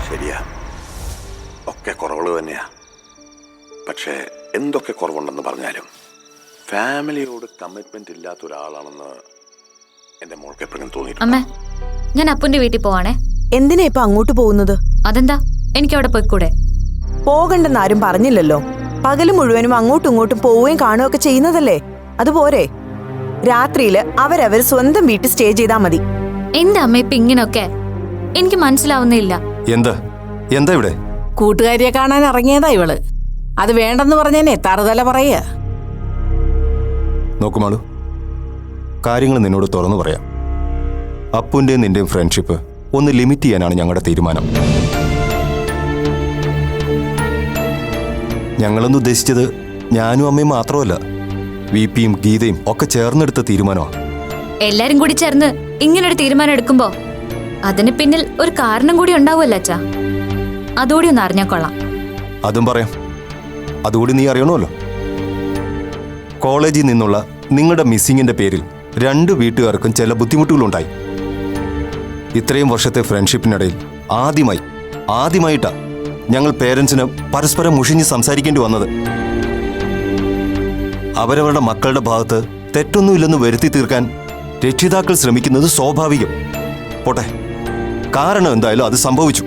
ശരിയാ, ഒക്കെ കുറവുകൾ തന്നെയാ. പക്ഷേ എന്തൊക്കെ കുറവുണ്ടെന്ന് പറഞ്ഞാലും ഫാമിലിയോട് കമ്മിറ്റ്മെന്റ് ഇല്ലാത്ത ഒരാളാണെന്ന് എന്റെ മോൾക്ക് എപ്പോഴും തോന്നിയിട്ടുണ്ട്. അമ്മേ, ഞാൻ അപ്പുന്റെ വീട്ടിൽ പോവാണേ. എന്തിനാ ഇപ്പൊ അങ്ങോട്ട് പോകുന്നത്? അതെന്താ, എനിക്ക് അവിടെ പോയിക്കൂടെ? പോകണ്ടെന്ന് ആരും പറഞ്ഞില്ലല്ലോ. പകല് മുഴുവനും അങ്ങോട്ടും ഇങ്ങോട്ടും പോവുകയും കാണുകയൊക്കെ ചെയ്യുന്നതല്ലേ, അതുപോരെ. രാത്രിയില് അവരവർ സ്വന്തം വീട്ടിൽ സ്റ്റേ ചെയ്താ മതി. എന്താ അമ്മ ഇപ്പൊ ഇങ്ങനൊക്കെ? എനിക്ക് മനസ്സിലാവുന്നില്ല. എന്താ എന്താ ഇവിടെ? കൂട്ടുകാരിയെ കാണാൻ ഇറങ്ങിയതാ ഇവള്. അത് വേണ്ടെന്ന് പറഞ്ഞേനെ തറുതല പറയുക. നോക്കുമാളു, കാര്യങ്ങൾ നിന്നോട് തുറന്നു പറയാം. അപ്പുന്റെയും നിന്റെയും ഫ്രണ്ട്ഷിപ്പ് ഒന്ന് ലിമിറ്റ് ചെയ്യാനാണ് ഞങ്ങളുടെ തീരുമാനം. ഞങ്ങളൊന്ന് ഉദ്ദേശിച്ചത് ഞാനും അമ്മയും മാത്രമല്ല, വിപിയും ഗീതയും ഒക്കെ ചേർന്നെടുത്ത തീരുമാനമാണ്. എല്ലാരും കൂടി ചേർന്ന് ഇങ്ങനൊരു തീരുമാനം എടുക്കുമ്പോ അതിന് പിന്നിൽ ഒരു കാരണം കൂടി ഉണ്ടാവുമല്ലോ അച്ഛാ. അതുകൂടി ഒന്ന് അറിഞ്ഞാൽ കൊള്ളാം. അതും പറയാം. അതുകൂടി നീ അറിയണമല്ലോ. കോളേജിൽ നിന്നുള്ള നിങ്ങളുടെ മിസ്സിങ്ങിന്റെ പേരിൽ 2 വീട്ടുകാർക്കും ചില ബുദ്ധിമുട്ടുകളുണ്ടായി. ഇത്രയും വർഷത്തെ ഫ്രണ്ട്ഷിപ്പിനിടയിൽ ആദ്യമായിട്ടാ ഞങ്ങൾ പേരൻസിന് പരസ്പരം മുഷിഞ്ഞ് സംസാരിക്കേണ്ടി വന്നത്. അവരവരുടെ മക്കളുടെ ഭാഗത്ത് തെറ്റൊന്നുമില്ലെന്ന് വരുത്തി തീർക്കാൻ രക്ഷിതാക്കൾ ശ്രമിക്കുന്നത് സ്വാഭാവികം. പോട്ടെ, കാരണം എന്തായാലും അത് സംഭവിച്ചു.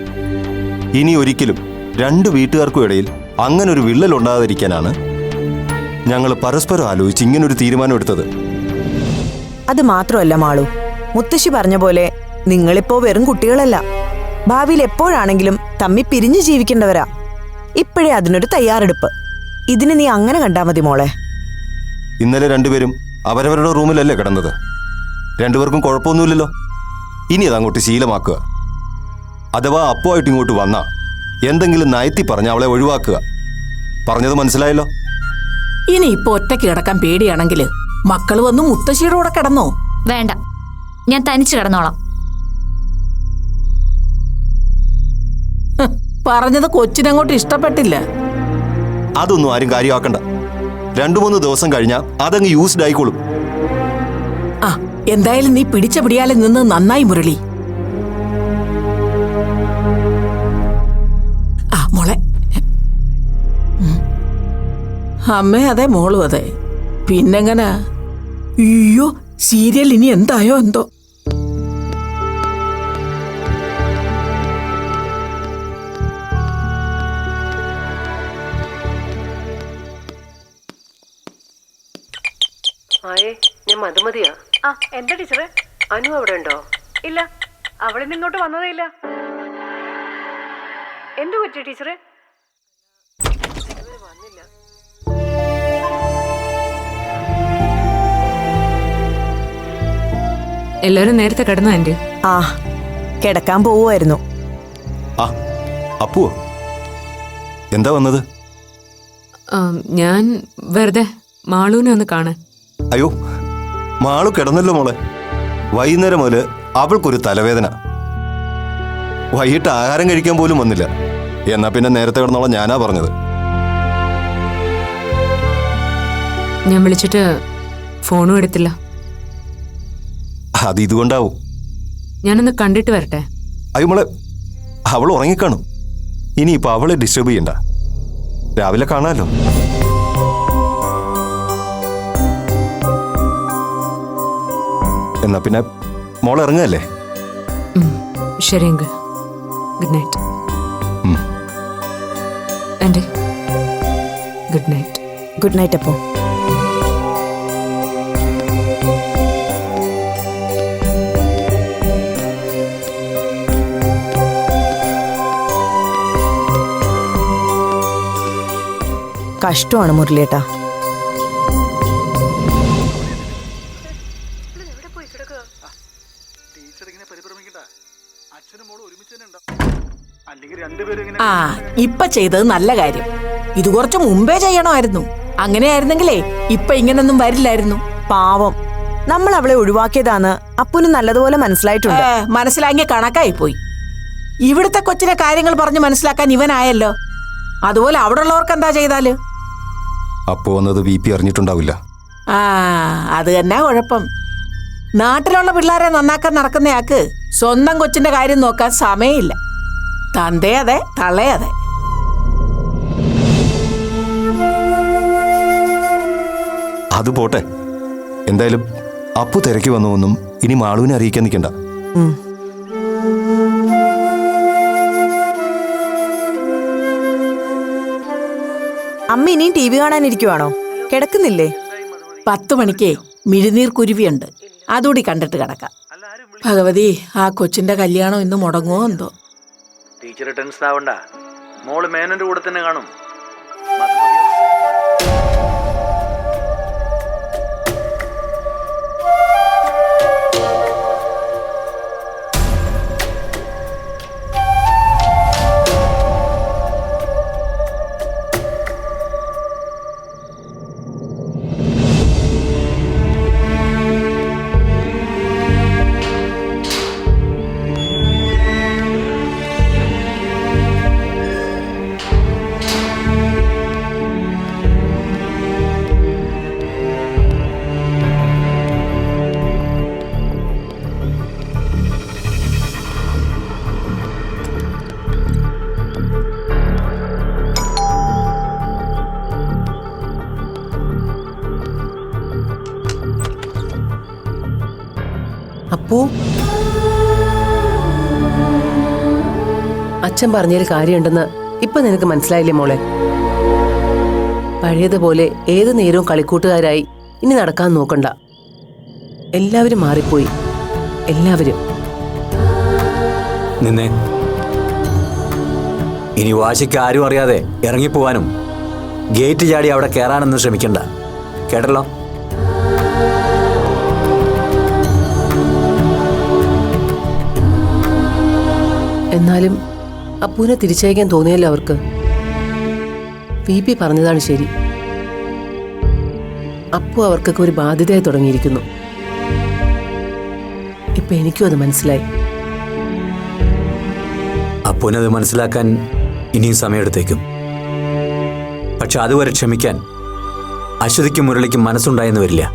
ഇനി ഒരിക്കലും 2 വീട്ടുകാർക്കും ഇടയിൽ അങ്ങനൊരു വിള്ളൽ ഉണ്ടാകാതിരിക്കാനാണ് ഞങ്ങൾ പരസ്പരം ആലോചിച്ച് ഇങ്ങനൊരു തീരുമാനം എടുത്തത്. അത് മാത്രമല്ല മാളു, മുത്തശ്ശി പറഞ്ഞ പോലെ നിങ്ങളിപ്പോ വെറും കുട്ടികളല്ല. ഭാവിയിൽ എപ്പോഴാണെങ്കിലും തമ്മി പിരിഞ്ഞു ജീവിക്കേണ്ടവരാ. ഇപ്പോഴേ അതിനൊരു തയ്യാറെടുപ്പ്. ഇതിന് നീ അങ്ങനെ കണ്ടാ മതി മോളെ. ഇന്നലെ 2 പേരും അവരവരുടെ റൂമിലല്ലേ കിടന്നത്? 2 പേർക്കും കുഴപ്പമൊന്നുമില്ലല്ലോ. ഇനി അതങ്ങോട്ട് ശീലമാക്കുക. അഥവാ അപ്പുമായിട്ട് ഇങ്ങോട്ട് വന്നാ എന്തെങ്കിലും നയത്തി പറഞ്ഞ് അവളെ ഒഴിവാക്കുക. പറഞ്ഞത് മനസ്സിലായല്ലോ? ഇനി ഇപ്പൊ ഒറ്റയ്ക്ക് കിടക്കാൻ പേടിയാണെങ്കിൽ മക്കള് വന്ന് മുത്തശ്ശിയുടെ കൂടെ കിടന്നോ? വേണ്ട, ഞാൻ തനിച്ച് കിടന്നോളാം. പറഞ്ഞത് കൊച്ചിനങ്ങോട്ട് ഇഷ്ടപ്പെട്ടില്ല. അതൊന്നും ആരും കാര്യമാക്കണ്ട. 2-3 ദിവസം കഴിഞ്ഞാൽ അതങ്ങ് യൂസ്ഡ് ആയിക്കോളും. ആ, എന്തായാലും നീ പിടിച്ച പിടിയാലെ നിന്ന് നന്നായി മുരളി. ആ മോളെ. അമ്മേ അതെ, മോളും അതെ. പിന്നെങ്ങനെ? അയ്യോ, സീരിയൽ ഇനി എന്തായോ എന്തോ. ആയേ, ഞാൻ മധുമതിയാ. ആ, എന്താ ടീച്ചറെ? അനു അവിടെ ഉണ്ടോ? ഇല്ല, അവളിന്ന് ഇങ്ങോട്ട് വന്നതേ ഇല്ല. എന്തു പറ്റി ടീച്ചറെ? വന്നില്ല. എല്ലാരും നേരത്തെ കിടന്നു ആന്റി? ആ, കിടക്കാൻ പോവുമായിരുന്നു. ആ, അപ്പുവോ? എന്താ വന്നത്? ഞാൻ വെറുതെ മാളൂനെ ഒന്ന് കാണാൻ. അയ്യോ, മാളു കിടന്നല്ലോ മോളെ. വൈകുന്നേരം മുതല് അവൾക്കൊരു തലവേദന. വൈകിട്ട് ആഹാരം കഴിക്കാൻ പോലും വന്നില്ല. എന്നാ പിന്നെ നേരത്തെ കിടന്നോളാം ഞാനാ പറഞ്ഞത്. ഞാൻ വിളിച്ചിട്ട് ഫോണും എടുത്തില്ല. അത് ഇതുകൊണ്ടാവും. ഞാനൊന്ന് കണ്ടിട്ട് വരട്ടെ. അയ്യോ മോളെ, അവൾ ഉറങ്ങിക്കാണും. ഇനിയിപ്പോൾ അവളെ ഡിസ്റ്റർബ് ചെയ്യണ്ട. രാവിലെ കാണാമല്ലോ. എന്നാ പിന്നെ മോളെ ഇറങ്ങല്ലേ? ശരി എങ്കിൽ good night. Aunty good night. Good night അപ്പോ. കഷ്ടമാണ് മുരളിയേട്ടാ. ആ, ഇപ്പൊ ചെയ്തത് നല്ല കാര്യം. ഇത് കുറച്ച് മുമ്പേ ചെയ്യണമായിരുന്നു. അങ്ങനെയായിരുന്നെങ്കിലേ ഇപ്പൊ ഇങ്ങനൊന്നും വരില്ലായിരുന്നു. പാവം, നമ്മൾ അവളെ ഒഴിവാക്കിയതാന്ന് അപ്പുന് നല്ലതുപോലെ മനസ്സിലായിട്ടുണ്ട്. മനസ്സിലാക്കിയ കണക്കായി പോയി. ഇവിടുത്തെ കൊച്ചിനെ കാര്യങ്ങൾ പറഞ്ഞ് മനസ്സിലാക്കാൻ ഇവനായല്ലോ. അതുപോലെ അവിടെ ഉള്ളവർക്ക് എന്താ ചെയ്താല്? അപ്പോ വന്നത് VP അറിഞ്ഞിട്ടുണ്ടാവില്ല. ആ, അത് തന്നെ കുഴപ്പം. നാട്ടിലുള്ള പിള്ളേരെ നന്നാക്കാൻ നടക്കുന്നയാൾക്ക് സ്വന്തം കൊച്ചിന്റെ കാര്യം നോക്കാൻ സമയമില്ല. തന്തേ അതെ തള്ളേ അതെ. അത് പോട്ടെ. എന്തായാലും അപ്പു തിരക്കി വന്നൊന്നും ഇനി മാളുവിനെ അറിയിക്കാൻ നിൽക്കണ്ട. ഉം. അമ്മ ഇനിയും ടി വി കാണാനിരിക്കുവാണോ? കിടക്കുന്നില്ലേ? 10 മണിക്കേ മിഴുനീർ കുരുവിയുണ്ട്, അതുകൂടി കണ്ടിട്ട് കിടക്കാം. ഭഗവതി, ആ കൊച്ചിന്റെ കല്യാണം ഇന്ന് മുടങ്ങുമോ എന്തോ. ടീച്ചർ ടെൻഷൻ ആവണ്ട, മോള് മേനന്റെ കൂടെ തന്നെ കാണും. അപ്പൂ, അച്ഛൻ പറഞ്ഞൊരു കാര്യമുണ്ടെന്ന് ഇപ്പൊ നിനക്ക് മനസ്സിലായില്ലേ മോളെ? പഴയതുപോലെ ഏതു നേരവും കളിക്കൂട്ടുകാരായി ഇനി നടക്കാൻ നോക്കണ്ട. എല്ലാവരും മാറിപ്പോയി, എല്ലാവരും. നിന്നെ ഇനി വാശിക്ക് ആരും അറിയാതെ ഇറങ്ങിപ്പോവാനും ഗേറ്റ് ചാടി അവിടെ കയറാനൊന്നും ശ്രമിക്കണ്ട, കേട്ടല്ലോ? എന്നാലും അപ്പൂനെ തിരിച്ചയക്കാൻ തോന്നിയല്ലോ അവർക്ക്. VP പറഞ്ഞതാണ് ശരി. അപ്പു അവർക്കൊക്കെ ഒരു ബാധ്യതയായി തുടങ്ങിയിരിക്കുന്നു. ഇപ്പൊ എനിക്കും അത് മനസ്സിലായി. അപ്പൂനത് മനസ്സിലാക്കാൻ ഇനിയും സമയമെടുത്തേക്കും. പക്ഷെ അതുവരെ ക്ഷമിക്കാൻ അശ്വതിക്കും മുരളിക്കും മനസ്സുണ്ടായെന്ന് വരില്ല.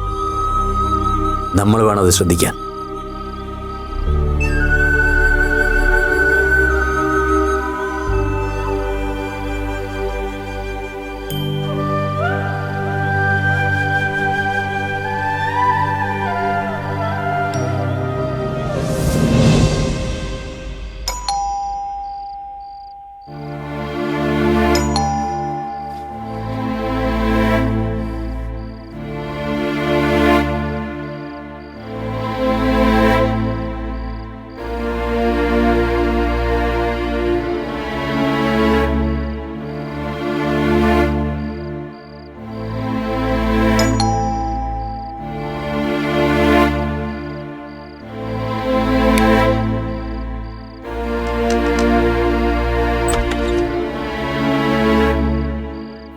നമ്മൾ വേണം അത് ശ്രദ്ധിക്കാൻ.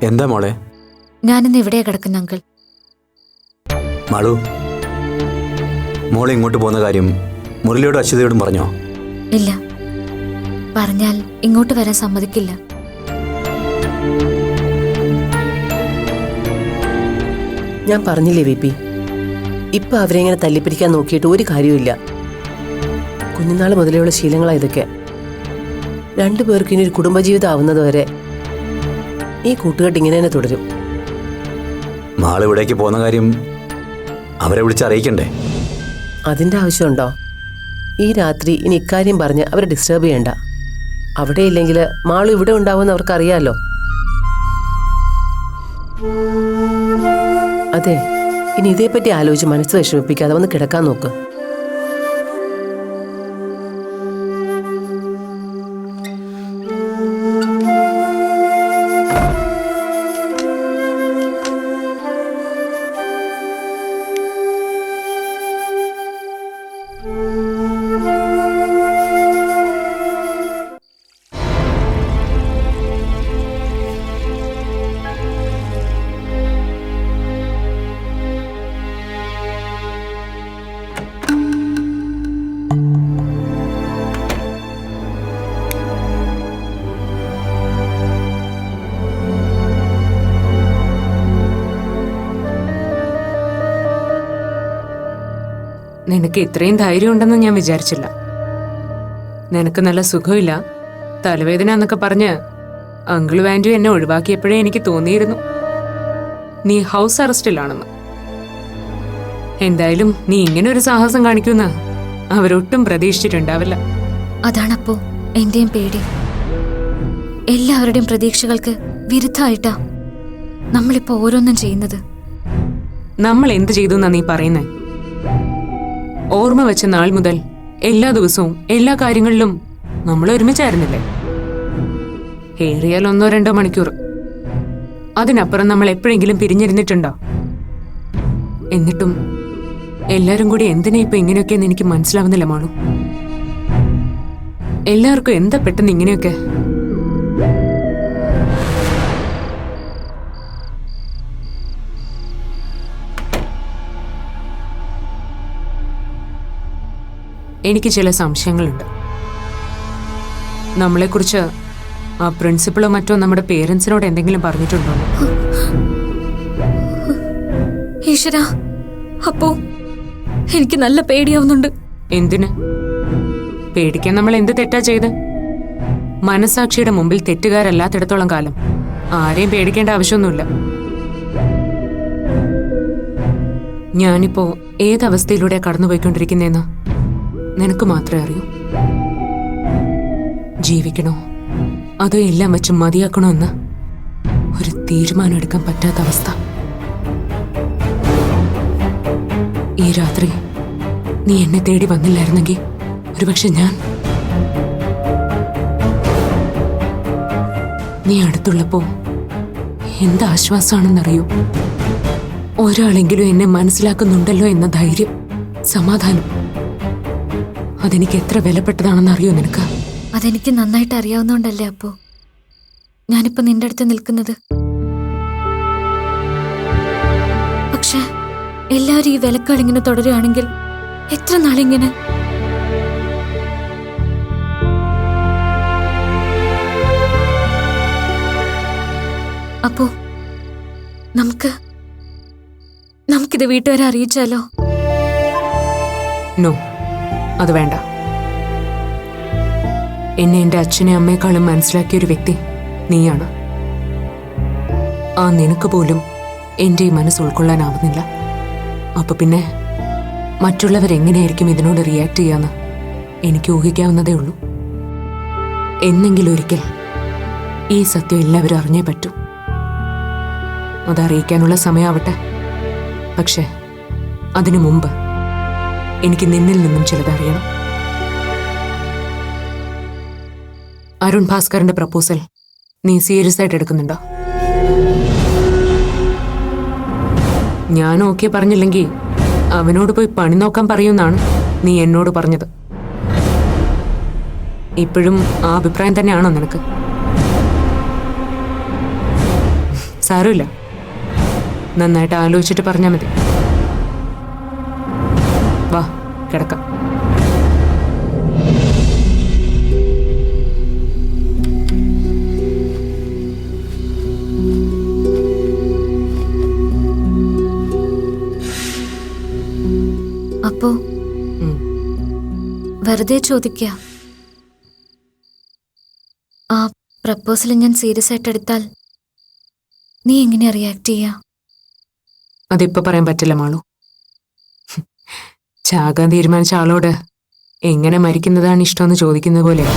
എന്താ മോളെ? ഞാനിന്ന് ഇവിടെ കിടക്കുന്ന അങ്കിൾ. മാളു, മോളെ ഇങ്ങോട്ട് പോകുന്ന കാര്യം മുരളിയോടും അശ്വതിയോടും പറഞ്ഞോ? ഇല്ല, പറഞ്ഞാൽ ഇങ്ങോട്ട് വരാൻ സമ്മതിക്കില്ല. ഞാൻ പറഞ്ഞില്ലേ VP, ഇപ്പൊ അവരെ ഇങ്ങനെ തല്ലിപ്പിരിക്കാൻ നോക്കിയിട്ട് ഒരു കാര്യമില്ല. കുഞ്ഞുനാൾ മുതലെയുള്ള ശീലങ്ങളാ ഇതൊക്കെ. രണ്ടുപേർക്ക് ഇനി ഒരു കുടുംബജീവിതം ആവുന്നത് വരെ ഈ കൂട്ടുകെട്ട് ഇങ്ങനെ തന്നെ തുടരും. മാള് ഇവിടേക്ക് പോകുന്ന കാര്യം അവരെ വിളിച്ച് അറിയിക്കണ്ടേ? അതിന്റെ ആവശ്യമുണ്ടോ? ഈ രാത്രി ഇനി ഇക്കാര്യം പറഞ്ഞ് അവരെ ഡിസ്റ്റർബ് ചെയ്യണ്ട. അവിടെ ഇല്ലെങ്കിൽ മാളു ഇവിടെ ഉണ്ടാവുമെന്ന് അവർക്കറിയാലോ. അതെ, ഇനി ഇതേപ്പറ്റി ആലോചിച്ച് മനസ്സ് വിഷമിപ്പിക്കാതെ വന്ന് കിടക്കാൻ നോക്ക്. നിനക്ക് ഇത്രയും ധൈര്യം ഉണ്ടെന്ന് ഞാൻ വിചാരിച്ചില്ല. നിനക്ക് നല്ല സുഖമില്ല, തലവേദന എന്നൊക്കെ പറഞ്ഞ് അങ്കിളും ആന്റിയും എന്നെ ഒഴിവാക്കിയപ്പോഴേ എനിക്ക് തോന്നിയിരുന്നു നീ ഹൗസ് അറസ്റ്റിലാണെന്ന്. എന്തായാലും നീ ഇങ്ങനെ ഒരു സാഹസം കാണിക്കുന്ന അവരൊട്ടും പ്രതീക്ഷിച്ചിട്ടുണ്ടാവില്ല. അതാണപ്പോ എന്റെയും പേടി. എല്ലാവരുടെയും പ്രതീക്ഷകൾക്ക് വിരുദ്ധമായിട്ടാ നമ്മളിപ്പോ ഓരോന്നും ചെയ്യുന്നത്. നമ്മൾ എന്ത് ചെയ്തു എന്നാ നീ പറയുന്നേ? ഓർമ്മ വെച്ച നാൾ മുതൽ എല്ലാ ദിവസവും എല്ലാ കാര്യങ്ങളിലും നമ്മൾ ഒരുമിച്ചായിരുന്നില്ലേ? ഏറിയാൽ 1-2 മണിക്കൂർ. അതിനപ്പുറം നമ്മൾ എപ്പോഴെങ്കിലും പിരിഞ്ഞിരുന്നിട്ടുണ്ടോ? എന്നിട്ടും എല്ലാരും കൂടി എന്തിനാ ഇപ്പൊ ഇങ്ങനെയൊക്കെയെന്ന് എനിക്ക് മനസ്സിലാവുന്നില്ല മാളു. എല്ലാവർക്കും എന്താ പെട്ടെന്ന് ഇങ്ങനെയൊക്കെ? എനിക്ക് ചില സംശയങ്ങളുണ്ട്. നമ്മളെക്കുറിച്ച് ആ പ്രിൻസിപ്പളോ മറ്റോ നമ്മുടെ പേരൻസിനോട് എന്തെങ്കിലും പറഞ്ഞിട്ടുണ്ടോ? ഈശ്വരാ, അപ്പോ എനിക്ക് നല്ല പേടിയാവുന്നുണ്ട്. എന്തിന് പേടിക്കാൻ? നമ്മൾ എന്ത് തെറ്റാ ചെയ്ത്? മനസാക്ഷിയുടെ മുമ്പിൽ തെറ്റുകാരല്ലാത്തിടത്തോളം കാലം ആരെയും പേടിക്കേണ്ട ആവശ്യമൊന്നുമില്ല. ഞാനിപ്പോ ഏതവസ്ഥയിലൂടെ കടന്നുപോയിക്കൊണ്ടിരിക്കുന്നതെന്ന് നിനക്ക് മാത്രമേ അറിയൂ. ജീവിക്കണോ അതോ എല്ലാം വെച്ച് മതിയാക്കണോ എന്ന് ഒരു തീരുമാനം എടുക്കാൻ പറ്റാത്ത അവസ്ഥ. ഈ രാത്രി നീ എന്നെ തേടി വന്നില്ലായിരുന്നെങ്കിൽ ഒരുപക്ഷെ നീ അടുത്തുള്ളപ്പോ എന്ത് ആശ്വാസമാണെന്നറിയൂ. ഒരാളെങ്കിലും എന്നെ മനസ്സിലാക്കുന്നുണ്ടല്ലോ എന്ന ധൈര്യം, സമാധാനം, അതെനിക്ക് എത്ര വിലപ്പെട്ടതാണെന്നറിയോ നിനക്ക്? അതെനിക്ക് നന്നായിട്ട് അറിയാവുന്നോണ്ടല്ലേ അപ്പോ ഞാനിപ്പോ നിന്റെ അടുത്ത് നിൽക്കുന്നത്. പക്ഷെ എല്ലാവരും ഈ വിലക്കുകൾ ഇങ്ങനെ തുടരുകയാണെങ്കിൽ എത്ര നാളിങ്ങനെ? അപ്പോ നമുക്കിത് വീട്ടുകാരെ അറിയിച്ചാലോ? നോ, അത് വേണ്ട. എന്നെ എന്റെ അച്ഛനെ അമ്മയെക്കാളും മനസ്സിലാക്കിയ ഒരു വ്യക്തി നീയാണ്. ആ നിനക്ക് പോലും എന്റെ ഈ മനസ്സ് ഉൾക്കൊള്ളാനാവുന്നില്ല. അപ്പൊ പിന്നെ മറ്റുള്ളവരെങ്ങനെയായിരിക്കും ഇതിനോട് റിയാക്ട് ചെയ്യാന്ന് എനിക്ക് ഊഹിക്കാവുന്നതേ ഉള്ളൂ. എന്നെങ്കിലും ഒരിക്കൽ ഈ സത്യം എല്ലാവരും അറിഞ്ഞേ പറ്റൂ. അതറിയിക്കാനുള്ള സമയമാവട്ടെ. പക്ഷെ അതിനു മുമ്പ് എനിക്ക് നിന്നിൽ നിന്നും ചിലതറിയണം. അരുൺ ഭാസ്കറിന്റെ പ്രപ്പോസൽ നീ സീരിയസ് ആയിട്ട് എടുക്കുന്നുണ്ടോ? ഞാൻ ഓക്കെ പറഞ്ഞില്ലെങ്കിൽ അവനോട് പോയി പണി നോക്കാൻ പറയൂന്നാണ് നീ എന്നോട് പറഞ്ഞത്. ഇപ്പോഴും ആ അഭിപ്രായം തന്നെയാണോ നിനക്ക്? സാരമില്ല, നന്നായിട്ട് ആലോചിച്ചിട്ട് പറഞ്ഞാൽ മതി. വാ, കിടക്കാം. അപ്പോ വെറുതെ ചോദിക്കുക, ആ പ്രപ്പോസൽ ഞാൻ സീരിയസ് ആയിട്ട് എടുത്താൽ നീ എങ്ങനെയാ റിയാക്ട് ചെയ്യാ? അതിപ്പോ പറയാൻ പറ്റില്ല മാളു. ചാകാൻ തീരുമാനിച്ച ആളോട് എങ്ങനെ മരിക്കുന്നതാണ് ഇഷ്ടമെന്ന് ചോദിക്കുന്നത് പോലെ.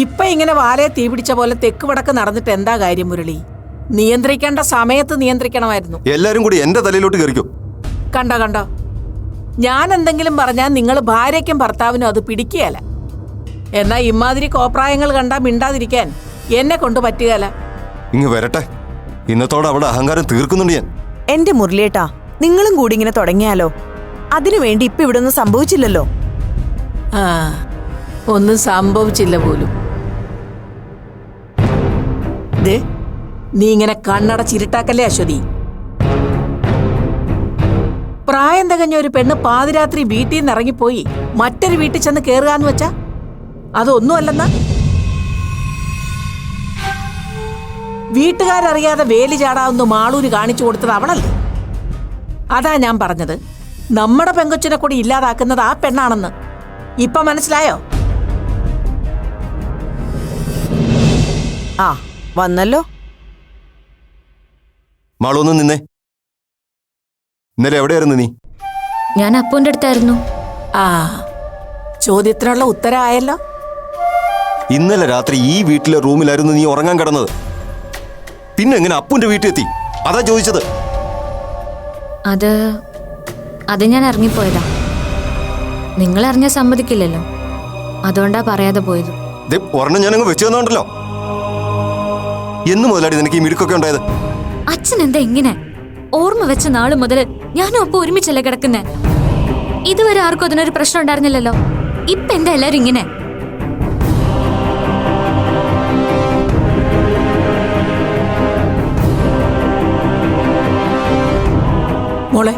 ഇപ്പൊ ഇങ്ങനെ വാലയെ തീ പിടിച്ച പോലെ തെക്ക് വടക്ക് നടന്നിട്ട് എന്താ കാര്യം മുരളി? നിയന്ത്രിക്കേണ്ട സമയത്ത് നിയന്ത്രിക്കണമായിരുന്നു. എല്ലാരും കൂടി എന്റെ തലയിലോട്ട് കയറിക്കും. കണ്ടോ ഞാൻ എന്തെങ്കിലും പറഞ്ഞാൽ നിങ്ങൾ ഭാര്യയ്ക്കും ഭർത്താവിനും അത് പിടിക്കുകയല്ല. എന്നാ ഇമാതിരി കോപ്രായങ്ങൾ കണ്ടാ മിണ്ടാതിരിക്കാൻ എന്നെ കൊണ്ട് പറ്റുകയല്ല. ഇങ്ങ് വരട്ടെ, ഇന്നത്തോടെ അവിടെ അഹങ്കാരം തീർക്കുന്നുണ്ട് ഞാൻ. എന്റെ മുരളിയേട്ടാ, നിങ്ങളും കൂടി ഇങ്ങനെ തുടങ്ങിയാലോ? അതിനുവേണ്ടി ഇപ്പൊ ഇവിടെ ഒന്നും സംഭവിച്ചില്ലല്ലോ. ആ, ഒന്നും സംഭവിച്ചില്ല പോലും. നീ ഇങ്ങനെ കണ്ണടച്ചിരുട്ടാക്കല്ലേ അശ്വതി. പ്രായം തികഞ്ഞ ഒരു പെണ്ണ് പാതിരാത്രി വീട്ടിൽ നിന്ന് ഇറങ്ങിപ്പോയി മറ്റൊരു വീട്ടിൽ ചെന്ന് കേറുകയെന്ന് വെച്ചാ അതൊന്നുമല്ലെന്നാ. വീട്ടുകാരറിയാതെ വേലി ചാടാവുന്ന മാളൂര് കാണിച്ചു കൊടുത്തത് അവളല്ലേ. അതാ ഞാൻ പറഞ്ഞത്, നമ്മുടെ പെങ്കൊച്ചിനെ കൂടി ഇല്ലാതാക്കുന്നത് ആ പെണ്ണാണെന്ന്. ഇപ്പൊ മനസ്സിലായോ? ആ വന്നല്ലോ. മാളൊന്നും നിന്നേ. ഇന്നലെ എവിടെയായിരുന്നു നീ? ഞാൻ അപ്പൂന്റെ അടുത്തായിരുന്നു. ആ ചോദ്യത്തിനുള്ള ഉത്തരമായല്ലോ. ഇന്നലെ രാത്രി ഈ വീട്ടിലെ റൂമിലായിരുന്നു നീ ഉറങ്ങാൻ കിടന്നത്. പിന്നെ എങ്ങനെ അപ്പുന്റെ വീട്ടിലെത്തി? അതാ ചോദിച്ചത്. അത് ഞാൻ ഇറങ്ങിപ്പോയതാ. നിങ്ങൾ അറിഞ്ഞ സമ്മതിക്കില്ലല്ലോ, അതുകൊണ്ടാ പറയാതെ പോയത്. ഒരെണ്ണം ഞാനങ്ങ് വെച്ചു തന്നോണ്ടല്ലോ. എന്ന് മുതലാടി നിനക്ക് ഈ മിടുക്കൊക്കെ ഉണ്ടായത്? അച്ഛൻ എന്താ ഇങ്ങനെ? ഓർമ്മ വെച്ച നാള് മുതൽ ഞാനും ഒപ്പം ഒരുമിച്ചല്ലേ കിടക്കുന്നേ. ഇതുവരെ ആർക്കും അതിനൊരു പ്രശ്നം ഉണ്ടായിരുന്നില്ലല്ലോ. ഇപ്പൊ എന്താ എല്ലാരും ഇങ്ങനെ? മോളെ,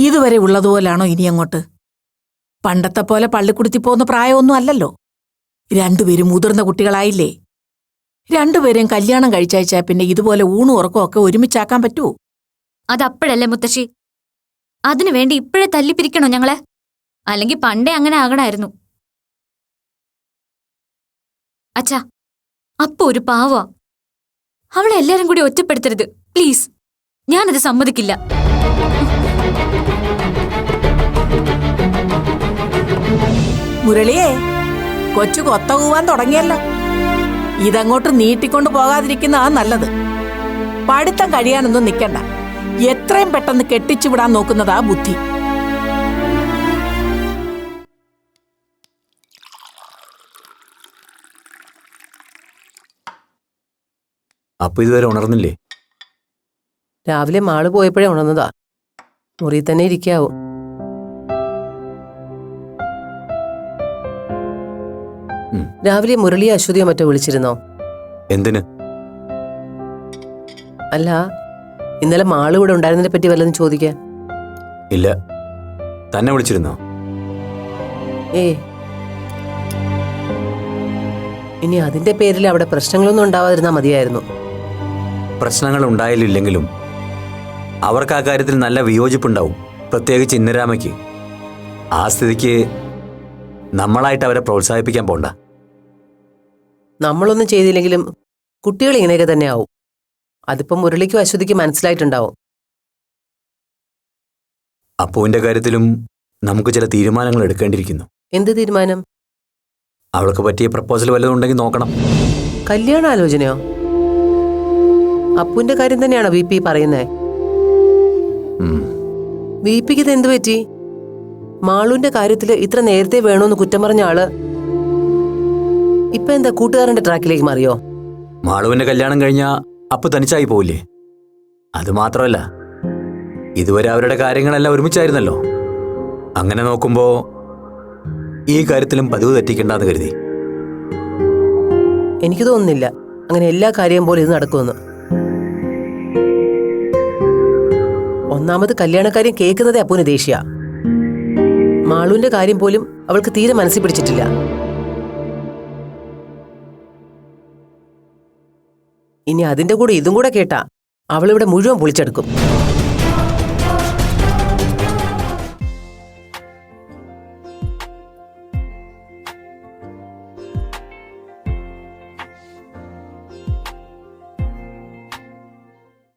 ഇതുവരെ ഉള്ളതുപോലാണോ ഇനി അങ്ങോട്ട്? പണ്ടത്തെ പോലെ പള്ളിക്കുടുത്തി പോകുന്ന പ്രായമൊന്നും അല്ലല്ലോ. രണ്ടുപേരും മുതിർന്ന കുട്ടികളായില്ലേ. രണ്ടുപേരെയും കല്യാണം കഴിച്ചയച്ചാ പിന്നെ ഇതുപോലെ ഊണും ഉറക്കവും ഒക്കെ ഒരുമിച്ചാക്കാൻ പറ്റുമോ? അതപ്പോഴല്ലേ മുത്തശ്ശി. അതിനു വേണ്ടി ഇപ്പോഴേ തല്ലിപ്പിരിക്കണോ ഞങ്ങളെ? അല്ലെങ്കിൽ പണ്ടേ അങ്ങനെ ആകണായിരുന്നു. അച്ഛാ, അപ്പൊ ഒരു പാവാ. അവളെ എല്ലാരും കൂടി ഒറ്റപ്പെടുത്തരുത് പ്ലീസ്. ഞാനത് സമ്മതിക്കില്ല. മുരളിയേ, കൊച്ചു കൊത്ത കൂവാൻ തുടങ്ങിയല്ലോ. ഇതങ്ങോട്ട് നീട്ടിക്കൊണ്ടു പോകാതിരിക്കുന്നതാ നല്ലത്. പഠിത്തം കഴിയാനൊന്നും നിൽക്കണ്ട. എത്രയും പെട്ടെന്ന് കെട്ടിച്ചു വിടാൻ നോക്കുന്നതാ ബുദ്ധി. അപ്പൊ ഇതുവരെ ഉണർന്നില്ലേ? രാവിലെ മാള് പോയപ്പോഴേ ഉണർന്നതാ. മുറി തന്നെ ഇരിക്കാവും. രാവിലെ മുരളി അശ്വതിയോ മറ്റോ വിളിച്ചിരുന്നോ? എന്തിന്? അല്ല, ഇന്നലെ മാള് ഇവിടെ ഉണ്ടായിരുന്നതിനെ പറ്റി വല്ലതും ചോദിക്കാൻ. ഇല്ല. തന്നെ വിളിച്ചിരുന്നോ? ഇനി അതിന്റെ പേരിൽ അവിടെ പ്രശ്നങ്ങളൊന്നും ഉണ്ടാവാതിരുന്നാ മതിയായിരുന്നു. പ്രശ്നങ്ങൾ ഉണ്ടായില്ലെങ്കിലും അവർക്ക് ആ കാര്യത്തിൽ നല്ല വിയോജിപ്പുണ്ടാവും, പ്രത്യേകിച്ച് ഇന്ദിരാമയ്ക്ക്. ആ സ്ഥിതിക്ക് നമ്മളായിട്ട് അവരെ പ്രോത്സാഹിപ്പിക്കാൻ പോണ്ട. നമ്മളൊന്നും ചെയ്തില്ലെങ്കിലും കുട്ടികൾ ഇങ്ങനെയൊക്കെ തന്നെ ആവും. അതിപ്പം മുരളിക്കും അശ്വതിക്കും മനസ്സിലായിട്ടുണ്ടാവും. അപ്പുവിന്റെ കാര്യത്തിലും നമുക്ക് ചില തീരുമാനങ്ങൾ എടുക്കേണ്ടിയിരിക്കുന്നു. എന്ത് തീരുമാനം? അവൾക്ക് പറ്റിയ പ്രപ്പോസൽ വല്ലതും ഉണ്ടെങ്കിൽ നോക്കണം. കല്യാണാലോചനയോ? അപ്പുവിന്റെ കാര്യം തന്നെയാണോ വി പി പറയുന്നേ? വി പിക്ക് ഇത് എന്ത് പറ്റി? മാളുവിന്റെ കാര്യത്തില് ഇത്ര നേരത്തെ വേണോന്ന് കുറ്റം പറഞ്ഞ ആള് ഇപ്പൊ എന്താ കൂട്ടുകാരന്റെ ട്രാക്കിലേക്ക് മാറിയോ? മാളുവിന്റെ കല്യാണം കഴിഞ്ഞാ അപ്പു തനിച്ചായി പോവില്ലേ? അത് മാത്രമല്ല, ഇതുവരെ അവരുടെ കാര്യങ്ങളെല്ലാം ഒരുമിച്ചായിരുന്നല്ലോ. അങ്ങനെ നോക്കുമ്പോ ഈ കാര്യത്തിലും പതിവ് തെറ്റിക്കണ്ടെന്ന് കരുതി. എനിക്ക് തോന്നുന്നില്ല അങ്ങനെ എല്ലാ കാര്യം പോലെ ഇത് നടക്കുമെന്ന്. ഒന്നാമത് കല്യാണക്കാര്യം കേൾക്കുന്നതേ അപ്പൂന് ദേഷ്യ. മാളുവിന്റെ കാര്യം പോലും അവൾക്ക് തീരെ മനസ്സിൽ പിടിച്ചിട്ടില്ല. ഇനി അതിന്റെ കൂടെ ഇതും കൂടെ കേട്ടാ അവളിവിടെ മുഴുവൻ പൊളിച്ചെടുക്കും.